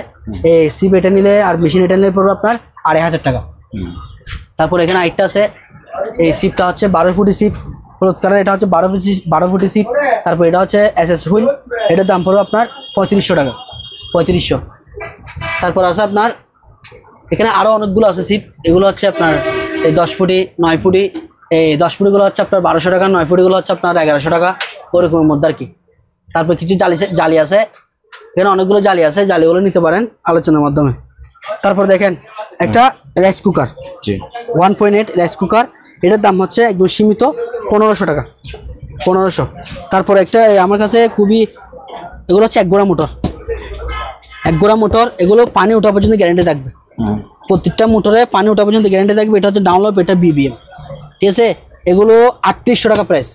এই সিপ এটা নিলে আর মেশিন এটা নিলে পড়বে আপনার 2500 টাকা। তারপর এখানে আরেকটা আছে, এই সিপটা হচ্ছে 12 ফুটি সিপ, হলুদ কালার, এটা হচ্ছে 12 ফুটি সিপ। তারপর এটা হচ্ছে এসএস হুইল, এটার দাম পড়বে আপনার 3500 টাকা, 3500। তারপর আছে আপনার এখানে আরও অনেকগুলো আছে সিপ, এগুলো হচ্ছে আপনার এই 10 ফুটি 9 ফুটি, এই 10 ফুটিগুলো হচ্ছে আপনার 1200 টাকা, 9 ফুটিগুলো হচ্ছে আপনার 1100 টাকা, ওরকমের মধ্যে আর কি। তারপর কিছু জালি আছে, এখানে অনেকগুলো জালি আছে, জালিগুলো নিতে পারেন আলোচনার মাধ্যমে। তারপর দেখেন একটা রাইস কুকার, 1.8 রাইস কুকার, এটার দাম হচ্ছে একদম সীমিত 1500 টাকা, 1500। তারপর একটা আমার কাছে খুবই, এগুলো হচ্ছে এক গোড়া মোটর, এগুলো পানি ওঠা পর্যন্ত গ্যারান্টি থাকবে, প্রত্যেকটা মোটরে পানি ওঠা পর্যন্ত গ্যারান্টি থাকবে। এটা হচ্ছে ডাউনলোড, এটা বিবিএম, ঠিক আছে। এগুলো 3800 টাকা প্রাইস,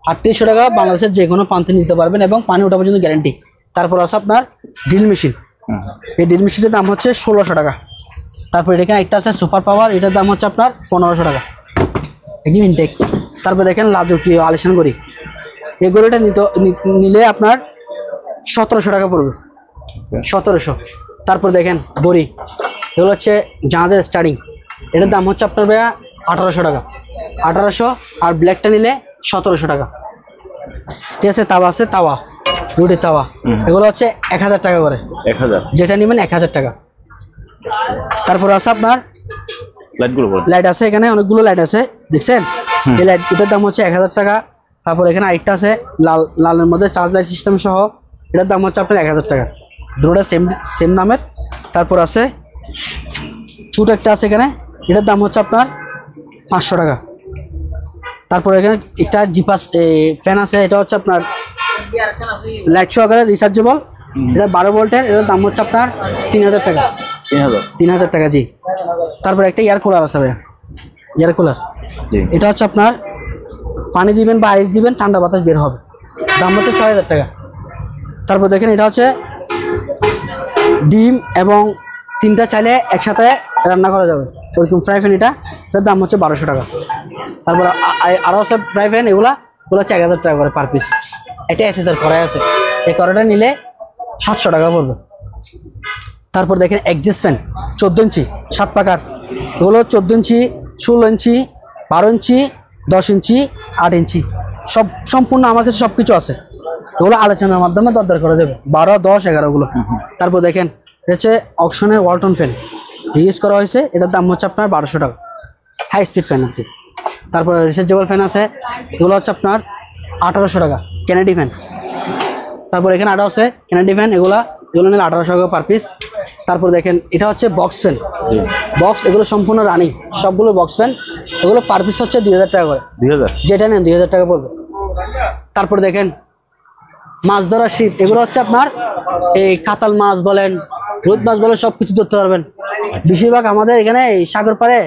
3800 টাকা বাংলাদেশের যে কোনো প্রান্তে নিতে পারবেন এবং পানি ওঠা পর্যন্ত গ্যারান্টি। তারপর আছে আপনার ড্রিল মেশিন, এই ড্রিল মেশিনের দাম হচ্ছে 1600 টাকা। তারপর এখানে একটা আছে সুপার পাওয়ার, এটার দাম হচ্ছে আপনার 1500 টাকা, একদম ইনটেক। তারপর দেখেন লাজুকীয় আলিশান গড়ি, এই গড়িটা নিলে আপনার 1700 টাকা পড়বে, 1700। তারপর দেখেন বড়ি, এগুলো হচ্ছে জাহাজের স্টার্টিং, এটার দাম হচ্ছে আপনার ভাইয়া 1800 টাকা, 1800। আর ব্ল্যাকটা নিলে 1700 টাকা, ঠিক আছে। তাওয়া আছে, তাওয়া রুটির তাওয়া, এগুলো হচ্ছে 1000 টাকা করে, 1000, যেটা নেবেন 1000 টাকা। তারপর আছে আপনার লাইট আছে, এখানে অনেকগুলো লাইট আছে দেখছেন, এই লাইট, এটার দাম হচ্ছে 1000 টাকা। তারপর এখানে আরেকটা আছে লালের মধ্যে চার্জ লাইট সিস্টেম সহ, এটার দাম হচ্ছে আপনার 1000 টাকা, দুটোটা সেম দামের। তারপর আছে ছোট একটা আছে এখানে, এটার দাম হচ্ছে আপনার 500 টাকা। তারপর এখানে একটা জিপাস ফ্যান আছে, এটা হচ্ছে আপনার লাইট সহকারে রিচার্জেবল, এটা 12 ভোল্টের, এটার দাম হচ্ছে আপনার 3000 টাকা, 3000 টাকা জি। তারপর একটা এয়ার কুলার আছে ভাইয়া, এয়ার কুলার, এটা হচ্ছে আপনার পানি দিবেন বা আইস দিবেন, ঠান্ডা বাতাস বের হবে, দাম হচ্ছে 6000 টাকা। তারপর দেখেন এটা হচ্ছে ডিম এবং 3টা চাইলে একসাথে রান্না করা যাবে, ওরকম ফ্রাই প্যান, এটার দাম হচ্ছে 1200 টাকা। তারপর আরও আছে ফ্রাই প্যান, এগুলো হচ্ছে 1000 টাকা করে পার পিস। একটা এসএসআর কড়াই আছে, এই কড়াইটা নিলে 700 টাকা পড়বে। তারপর দেখেন এক্সজস্ট ফ্যান 14 ইঞ্চি 7 পাকার, এগুলো 14 ইঞ্চি 16 ইঞ্চি 12 ইঞ্চি 10 ইঞ্চি 8 ইঞ্চি, সব সম্পূর্ণ আমার কাছে সব কিছু আছে, এগুলো আলোচনার মাধ্যমে দরদার করা যাবে, 12, 10, 11গুলো। তারপর দেখেন এটা হচ্ছে অকশনের ওয়ালটন ফ্যান, রিউজ করা হয়েছে, এটার দাম হচ্ছে আপনার 1200 টাকা, হাই স্পিড ফ্যান আর কি। তারপর রিচার্জেবল ফ্যান আছে, এগুলো হচ্ছে আপনার 1800 টাকা, কেনেডি ফ্যান। তারপর এখানে আরও আছে কেনেডি ফ্যান, এগুলো নিলে 1800 টাকা পার পিস। তারপর দেখেন এটা হচ্ছে বক্স ফ্যান, বক্স, এগুলো সম্পূর্ণ রানিং, সবগুলো বক্স ফ্যান, এগুলো পার পিস হচ্ছে 2000 টাকা করে, 2000, যেটা নেন 2000 টাকা পড়বে। তারপর দেখেন মাছ ধরার শিপ, এগুলো হচ্ছে আপনার এই কাতাল মাছ বলেন, রুদ মাছ বলেন, সব কিছু ধরতে পারবেন। বেশিরভাগ আমাদের এখানে এই সাগর পাড়ে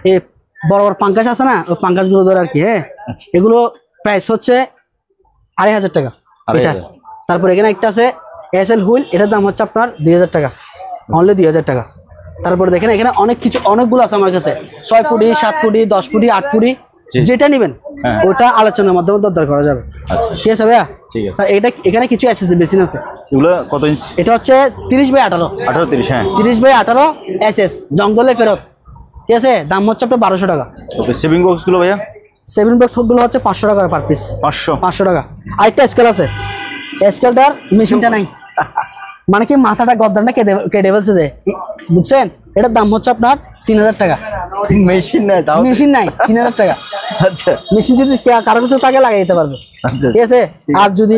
এই বড় বড় পাঙ্কাশ আছে না, ওই পাঙ্কাশগুলো ধরে আর কি, হ্যাঁ, এগুলো প্রাইস হচ্ছে 2500 টাকা এটা। তারপর এখানে একটা আছে এসএল হুইল, এটার দাম হচ্ছে আপনার 2000 টাকা, অনলি 2000 টাকা। তারপর দেখেন এখানে অনেক কিছু, অনেকগুলো আছে আমার কাছে, 6 ফুটি 7 ফুটি 10 ফুটি 8 ফুটি, যেটা নেবেন ওটা আলোচনার মাধ্যমে দরদার করা যাবে, ঠিক আছে ভাইয়া। এটা এখানে কিছু এসএসসি বেসিন আছে, এগুলো কত ইঞ্চ? এটা হচ্ছে 30/18, 18-30, হ্যাঁ। 30/18 SS জঙ্গলে ফেরত, ঠিক আছে? দাম হচ্ছে আপনার 1200 টাকা। ওকে, সেভিং বক্সগুলো ভাইয়া? 7 বক্স গুলো হচ্ছে 500 টাকা পার পিস। 500 টাকা। আরেকটা স্কেল আছে, স্কেলটার মেশিনটা নাই, মানে কি মাথাটা গদ্দানটা কেটে ফেলছে যে, বুঝছেন? এটার দাম হচ্ছে আপনার 3000 টাকা। মেশিন নাই, তাও মেশিন নাই, 3000 টাকা। আচ্ছা মেশিন যদি কারো কিছু তাকে লাগিয়ে দিতে পারবে, আচ্ছা, ঠিক আছে? আর যদি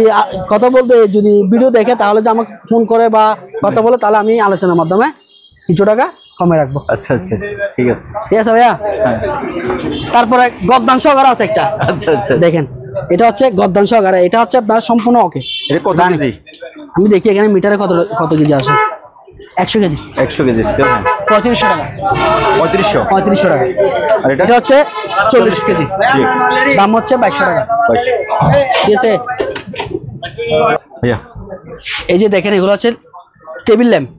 কথা বলতে, যদি ভিডিও দেখে তাহলে যে আমাকে ফোন করে বা কথা বলে, তাহলে আমি আলোচনার মাধ্যমে কিছু টাকা কমে রাখবো। আচ্ছা আচ্ছা, ঠিক আছে। ঠিক আছে ভাইয়া? হ্যাঁ। তারপরে গদ্দান সহকারে আছে একটা, আচ্ছা আচ্ছা, দেখেন এটা হচ্ছে গদ্দান সহকারে, এটা হচ্ছে আপনার সম্পূর্ণ ওকে। এটা কত কেজি? আমি দেখি এখানে মিটারে কত কেজি আসে। 100 কেজি। 100 কেজি স্কেল, হ্যাঁ। 3500 টাকা। 3500 টাকা। আর এটা? এটা হচ্ছে 40 কেজি, জি, দাম হচ্ছে 2200 টাকা। 2200। ঠিক আছে ভাইয়া এই যে দেখেন, এগুলো হচ্ছে টেবিল ল্যাম্প,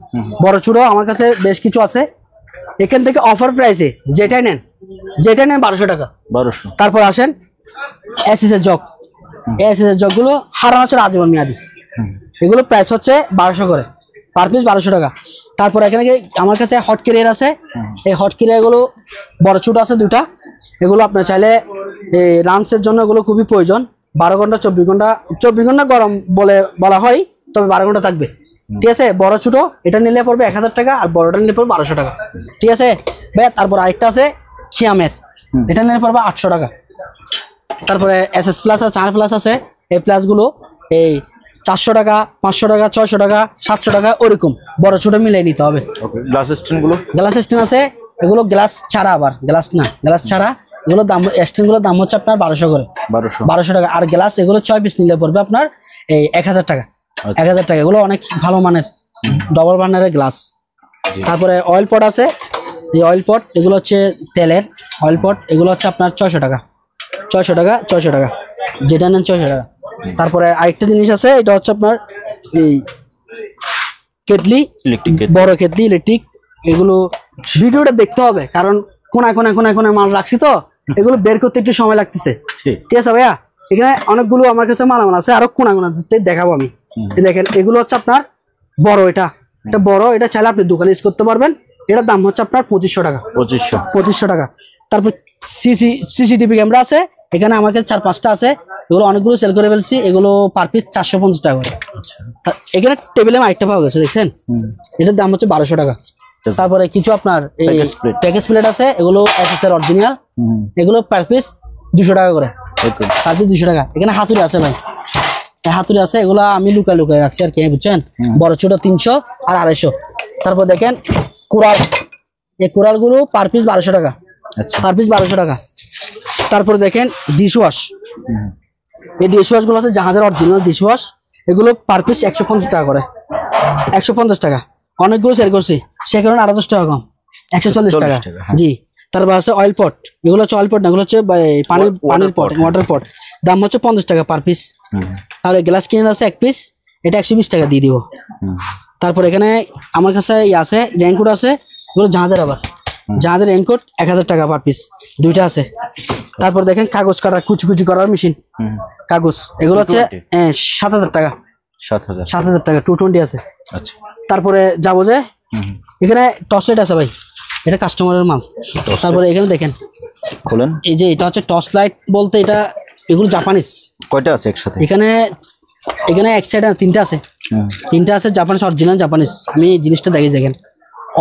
বড় ছোট আমার কাছে বেশ কিছু আছে। এখান থেকে অফার প্রাইসে যেটাই নেন 1200 টাকা। 1200। তারপর আসেন এসএস এর জগ, এসএস এর জগগুলো হারানো ছাড়া আজীবন মেয়াদি, এগুলো প্রাইস হচ্ছে 1200 করে পার পিস, 1200 টাকা। তারপর এখানে আমার কাছে হট ক্যারিয়ার আছে, এই হট ক্যারিয়ার গুলো বড় ছোট আছে দুটা, এগুলো আপনার চাইলে এই লাঞ্চের জন্য এগুলো খুবই প্রয়োজন। 12 ঘন্টা 24 ঘন্টা গরম বলা হয়, তবে 12 ঘন্টা থাকবে, ঠিক আছে? বড় ছোট এটা নিলে পড়বে 1000 টাকা, আর বড়টা নিলে পড়বে 1200 টাকা, ঠিক আছে ভাই? তারপর আরেকটা আছে খিয়ামের, এটা নিলে পড়বে 800 টাকা। তারপরে এসএস প্লাস আছে, আর প্লাস আছে, এই প্লাসগুলো এই 400 টাকা, 500 টাকা, 600 টাকা, 700 টাকা, ওরকম বড় ছোট মিলাই নিতে হবে। ওকে, গ্লাস স্ট্যান্ড গুলো? গ্লাস স্ট্যান্ড আছে, এগুলো গ্লাস ছাড়া, আবার গ্লাস না, গ্লাস ছাড়া এগুলো দাম, স্ট্যান্ড গুলোর দাম হচ্ছে আপনার 1200 করে, 1200 টাকা। আর গ্লাস এগুলো 6 পিস নিলে পড়বে আপনার এই 1000 টাকা। 1000 টাকা, এগুলো অনেক ভালো মানের ডবল বার্নারের গ্লাস। তারপরে অয়েল পট আছে, এই অয়েল পট এগুলো হচ্ছে তেলের অয়েল পট, এগুলো হচ্ছে আপনার 600 টাকা, 600 টাকা, যেটা নেন 600 টাকা। তারপরে আরেকটা জিনিস আছে, এটা হচ্ছে আপনার এই কেটলি, বড় কেটলি ইলেকট্রিক, এগুলো ভিডিওটা দেখতে হবে, কারণ কোনায় মাল রাখছি তো, এগুলো বের করতে একটু সময় লাগতেছে, ঠিক আছে ভাইয়া? এখানে অনেকগুলো আমার কাছে মালামাল আছে, আরো কোনাতে দেখাবো আমি। দেখেন এগুলো হচ্ছে আপনার বড়, এটা বড়, এটা চাইলে আপনি দোকানে ইউজ করতে পারবেন। এটার দাম হচ্ছে আপনার 2500 টাকা। 2500 টাকা। তারপর সিসিটিভি ক্যামেরা আছে, এখানে আমার কাছে 4-5টা আছে, এগুলো অনেকগুলো সেল করে ফেলছি, এগুলো পার পিস 450 টাকা করে। এখানে টেবিলে আরেকটা পাওয়া গেছে, দেখছেন? এটার দাম হচ্ছে 1200 টাকা। তারপরে কিছু আপনার এই প্যাকেজ প্লেট আছে, এগুলো এসএস এর অরিজিনাল, এগুলো পার পিস 200 টাকা করে, পার পিস 200 টাকা। এখানে হাতুড়ি আছে ভাই, হাতুড়ি আছে, এগুলো আমি লুকায় রাখছি আর কি, বুঝছেন? বড় ছোট 300 আর 250। তারপর দেখেন কুড়াল, এই কুড়াল গুলো পার পিস 1200 টাকা, পার পিস 1200 টাকা। তারপরে দেখেন ডিশ ওয়াশ, এই ডিশ ওয়াশ গুলো হচ্ছে জাহাজের অরিজিনাল ডিশ ওয়াশ, এগুলো পার পিস 150 টাকা করে, 150 টাকা। অনেকগুলো সেল করছি, সে কারণে আরো 10 টাকা কম, 140 টাকা। জি। তারপর আছে অয়েল পট, এগুলো হচ্ছে অয়েল পট না, এগুলো হচ্ছে পানির পট, ওয়াটার পট, দাম হচ্ছে 50 টাকা পার পিস। আর গ্লাস কিনে আছে 1 পিস, এটা 120 টাকা দিয়ে দিব। তারপর এখানে আমার কাছে আছে রেইনকোট আছে, এগুলো জাহাজের, আবার জাহাজের রেইনকোট 1000 টাকা পার পিস, দুইটা আছে। তারপর দেখেন কাগজ কাটার, কুচি করার মেশিন, কাগজ, এগুলো হচ্ছে 7000 টাকা, 7000 টাকা, 220 আছে। তারপরে যাবো যে এখানে টর্চ লাইট আছে ভাই, এটা কাস্টমারের মাল। তারপরে এখানে দেখেন খোলেন, এই যে এটা হচ্ছে টর্চ লাইট বলতে, এগুলো জাপানিজ। কয়টা আছে একসাথে? এখানে এক সাইডে 3টা আছে, 3টা আছে জাপানিজ, অরিজিনাল জাপানিজ। আমি জিনিসটা দেখেন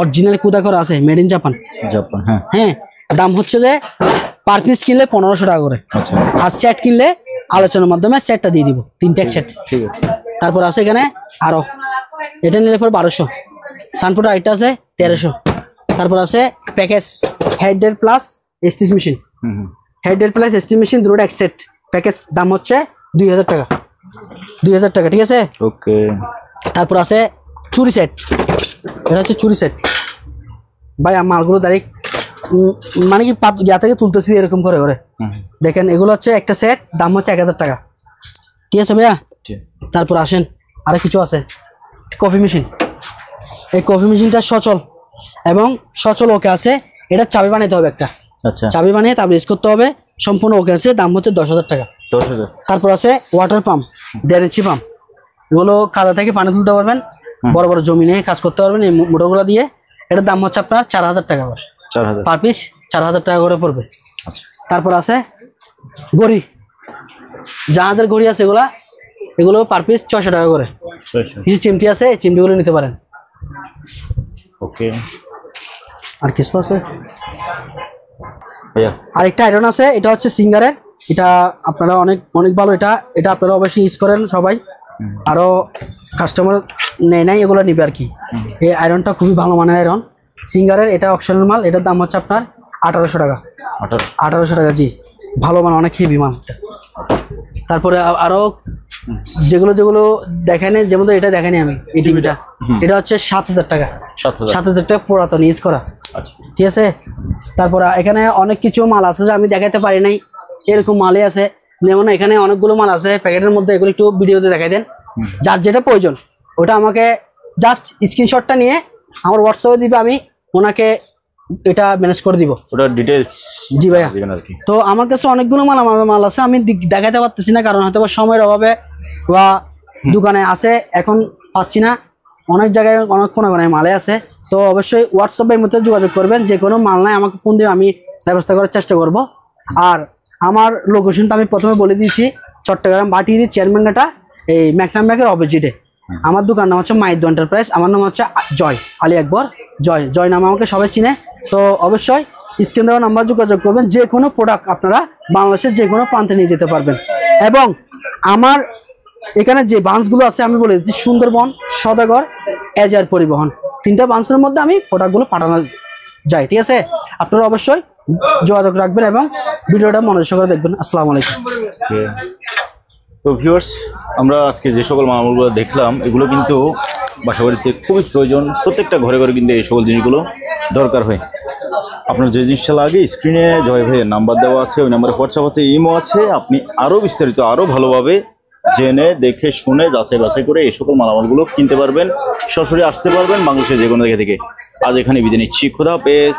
অরিজিনাল কুদা করা আছে, মেড ইন জাপান। হ্যাঁ, দাম হচ্ছে যে পার পিস কিনলে 1500 টাকা করে, আর সেট কিনলে আলোচনার মাধ্যমে সেটটা দিয়ে দিব, 3টা এক সেট। তারপর আছে এখানে আরো, এটা নিলে পর 1200। সানফোর্ড আইটা আছে 1300। তারপর আছে প্যাকেজ হেডের প্লাস এস্টিস মেশিন, হেডের প্লাস এস্টিস মেশিন দুটো এক সেট, প্যাকেজ দাম হচ্ছে 2000 টাকা, 2000 টাকা, ঠিক আছে? ওকে। তারপর আছে চুরি সেট, এটা হচ্ছে চুরি সেট ভাই, মালগুলো ডাইরেক্ট মানে কি ইয়া থেকে তুলতেছি এরকম করে করে, দেখেন এগুলো হচ্ছে একটা সেট, দাম হচ্ছে 1000 টাকা, ঠিক আছে ভাইয়া? তারপর আসেন আরো কিছু আছে, কফি মেশিন, এই কফি মেশিনটা সচল ওকে আছে, এটা চাবি বানাইতে হবে একটা, চাবি বানিয়ে তারপর ইউজ করতে হবে, সম্পূর্ণ ওকে আছে, দাম হচ্ছে 10,000 টাকা। 10,000। তারপর আছে ওয়াটার পাম্প, 1.5 ইঞ্চি পাম্প, এগুলো কাদা থেকে পানি তুলতে পারবেন, বড় বড় জমি নিয়ে কাজ করতে পারবেন এই মোটরগুলো দিয়ে। এটার দাম হচ্ছে আপনার 4000 টাকা করে, 4000 পার পিস 4000 টাকা করে পড়বে। আচ্ছা তারপর আছে ঘড়ি, জাহাজের ঘড়ি আছে এগুলো পার পিস 600 টাকা করে। কিছু চিমটি আছে, এই চিমটিগুলো নিতে পারেন। ওকে, আর কিছু আছে, ভাইয়া আরেকটা আয়রন আছে, এটা হচ্ছে সিঙ্গারের। এটা আপনারা অনেক অনেক ভালো, এটা আপনারা অবশ্যই ইউজ করেন সবাই, আরও কাস্টমার নেয় নাই, এগুলো নিবে আর কি। এই আয়রনটা খুবই ভালো মানের আয়রন সিঙ্গারের, এটা অপশনাল মাল। এটার দাম হচ্ছে আপনার 1800 টাকা। 1800 টাকা, জি, ভালো মান, অনেক হেভি মাল। তারপরে আরো যেগুলো দেখায়নি, যেমন এটা দেখাইনি আমি, এই টিভিটা, এটা হচ্ছে 7000 টাকা। 7000 টাকা পুরাতন ইউজ করা। আচ্ছা ঠিক আছে। তারপর এখানে অনেক কিছু মাল আছে যে আমি দেখাতে পারি নাই, এরকম মালই আছে। যেমন এখানে অনেকগুলো মাল আছে প্যাকেটের মধ্যে, এগুলো একটু ভিডিওতে দেখাই দেন। যার যেটা প্রয়োজন ওটা আমাকে জাস্ট স্ক্রিনশটটা নিয়ে আমার হোয়াটসঅ্যাপে দিবে, আমি ওনাকে এটা ম্যানেজ করে দিব, ওটা ডিটেইলস। জি ভাইয়া। দিবেন আর কি। তো আমার কাছে অনেকগুলো মাল আছে, আমি দেখাতে পারতেছি না, কারণ হয়তো সময়ের অভাবে বা দোকানে আছে এখন পাচ্ছি না, অনেক জায়গায় অনেক কোনায় মালে আছে। তো অবশ্যই হোয়াটসঅ্যাপের মধ্যে যোগাযোগ করবেন, যে কোনো মাল নাই আমাকে ফোন দিয়ে আমি ব্যবস্থা করার চেষ্টা করব। আর আমার লোকেশনটা আমি প্রথমে বলে দিয়েছি, চট্টগ্রাম বাটিরি চেয়ারম্যানঘাটা, এই ম্যাকনাম ব্যাগের অপোজিটে। আমার দোকান নাম হচ্ছে মাইদ এন্টারপ্রাইজ, আমার নাম হচ্ছে জয় আলী আকবর, জয় নাম আমাকে সবাই চিনে। তো অবশ্যই স্ক্রিন দেওয়া নাম্বার যোগাযোগ করবেন, যে কোনো প্রোডাক্ট আপনারা বাংলাদেশের যে কোনো প্রান্তে নিয়ে যেতে পারবেন। এবং আমার এখানে যে বান্সগুলো আছে আমি বলে দিচ্ছি, সুন্দরবন, সদাগর, এজার পরিবহন, 3টা বান্সের মধ্যে আমি প্রোডাক্টগুলো পাঠানো যায়। ঠিক আছে, আপনারা অবশ্যই যোগাযোগ রাখবেন এবং ভিডিওটা মনোযোগ করে দেখবেন। আসসালামু আলাইকুম। তো ভিউয়ার্স, আমরা আজকে যে সকল মালগুলো দেখলাম এগুলো কিন্তু বাসাবাড়িতে খুবই প্রয়োজন, প্রত্যেকটা ঘরে ঘরে কিন্তু এই সকল জিনিসগুলো দরকার হয়। আপনার যে জিনিসটা লাগে স্ক্রিনে জয় ভাইয়ের নাম্বার দেওয়া আছে, ওই নাম্বারে হোয়াটসঅ্যাপ আছে, ইমো আছে। আপনি আরও বিস্তারিত আরও ভালোভাবে জেনে দেখে শুনে যাচাই বাছাই করে এই সকল মালামালগুলো কিনতে পারবেন, সরাসরি আসতে পারবেন বাংলাদেশের যে কোনো জায়গা থেকে। আজ এখানে বিদায় নিচ্ছি, খোদা হাফেজ।